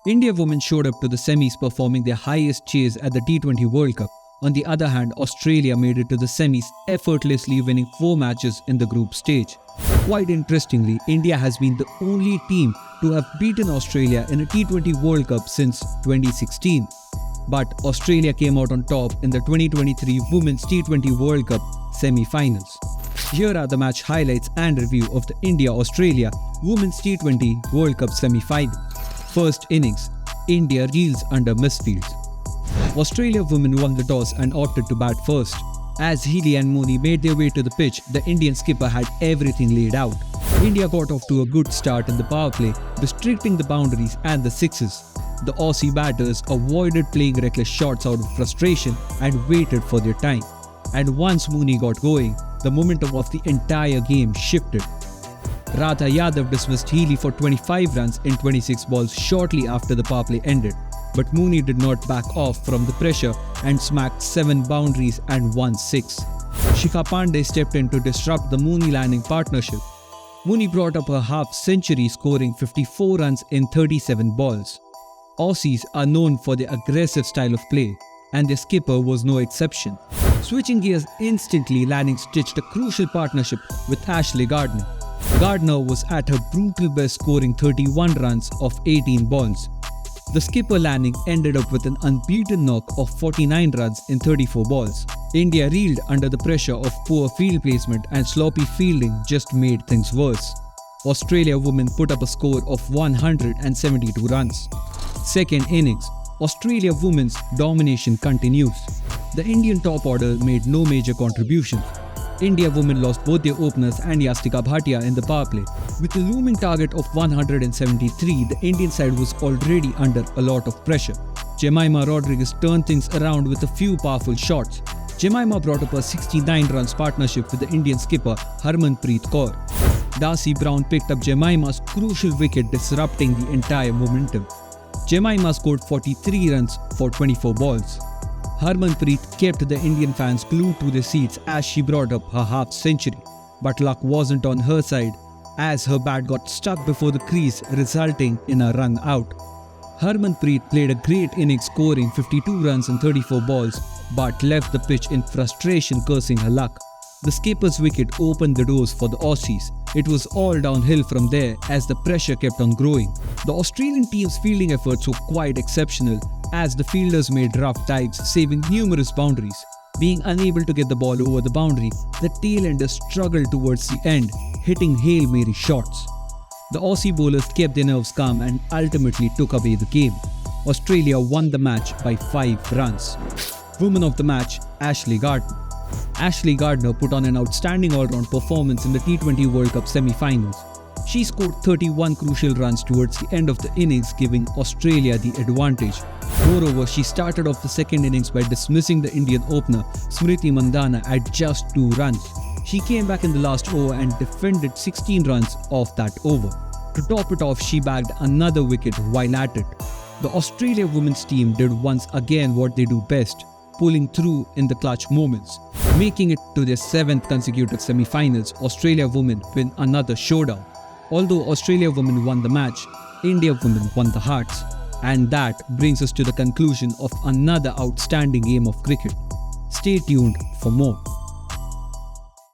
India women showed up to the semis performing their highest chase at the T20 World Cup. On the other hand, Australia made it to the semis effortlessly, winning 4 matches in the group stage. Quite interestingly, India has been the only team to have beaten Australia in a T20 World Cup since 2016. But Australia came out on top in the 2023 Women's T20 World Cup semi-finals. Here are the match highlights and review of the India-Australia Women's T20 World Cup semi-final. First innings, India reels under misfields. Australia women won the toss and opted to bat first. As Healy and Mooney made their way to the pitch, the Indian skipper had everything laid out. India got off to a good start in the power play, restricting the boundaries and the sixes. The Aussie batters avoided playing reckless shots out of frustration and waited for their time. And once Mooney got going, the momentum of the entire game shifted. Radha Yadav dismissed Healy for 25 runs in 26 balls shortly after the power play ended. But Mooney did not back off from the pressure and smacked 7 boundaries and 1 6. Shikha Pandey stepped in to disrupt the Mooney-Lanning partnership. Mooney brought up a half-century, scoring 54 runs in 37 balls. Aussies are known for their aggressive style of play, and their skipper was no exception. Switching gears instantly, Lanning stitched a crucial partnership with Ashley Gardner. Gardner was at her brutal best, scoring 31 runs of 18 balls. The skipper Lanning ended up with an unbeaten knock of 49 runs in 34 balls. India reeled under the pressure of poor field placement, and sloppy fielding just made things worse. Australia women put up a score of 172 runs. Second innings, Australia women's domination continues. The Indian top order made no major contributions. India women lost both their openers and Yastika Bhatia in the power play. With a looming target of 173, the Indian side was already under a lot of pressure. Jemima Rodriguez turned things around with a few powerful shots. Jemima brought up a 69 runs partnership with the Indian skipper Harmanpreet Kaur. Darcy Brown picked up Jemima's crucial wicket, disrupting the entire momentum. Jemima scored 43 runs for 24 balls. Harmanpreet kept the Indian fans glued to their seats as she brought up her half-century. But luck wasn't on her side, as her bat got stuck before the crease, resulting in a run out. Harmanpreet played a great innings, scoring 52 runs in 34 balls, but left the pitch in frustration, cursing her luck. The skipper's wicket opened the doors for the Aussies. It was all downhill from there as the pressure kept on growing. The Australian team's fielding efforts were quite exceptional, as the fielders made rough dives, saving numerous boundaries. Being unable to get the ball over the boundary, the tailenders struggled towards the end, hitting Hail Mary shots. The Aussie bowlers kept their nerves calm and ultimately took away the game. Australia won the match by 5 runs. Woman of the match, Ashley Gardner. Ashley Gardner put on an outstanding all-round performance in the T20 World Cup semi-finals. She scored 31 crucial runs towards the end of the innings, giving Australia the advantage. Moreover, she started off the second innings by dismissing the Indian opener Smriti Mandhana at just 2 runs. She came back in the last over and defended 16 runs off that over. To top it off, she bagged another wicket while at it. The Australia women's team did once again what they do best, pulling through in the clutch moments. Making it to their 7th consecutive semi-finals, Australia women win another showdown. Although Australia women won the match, India women won the hearts. And that brings us to the conclusion of another outstanding game of cricket. Stay tuned for more.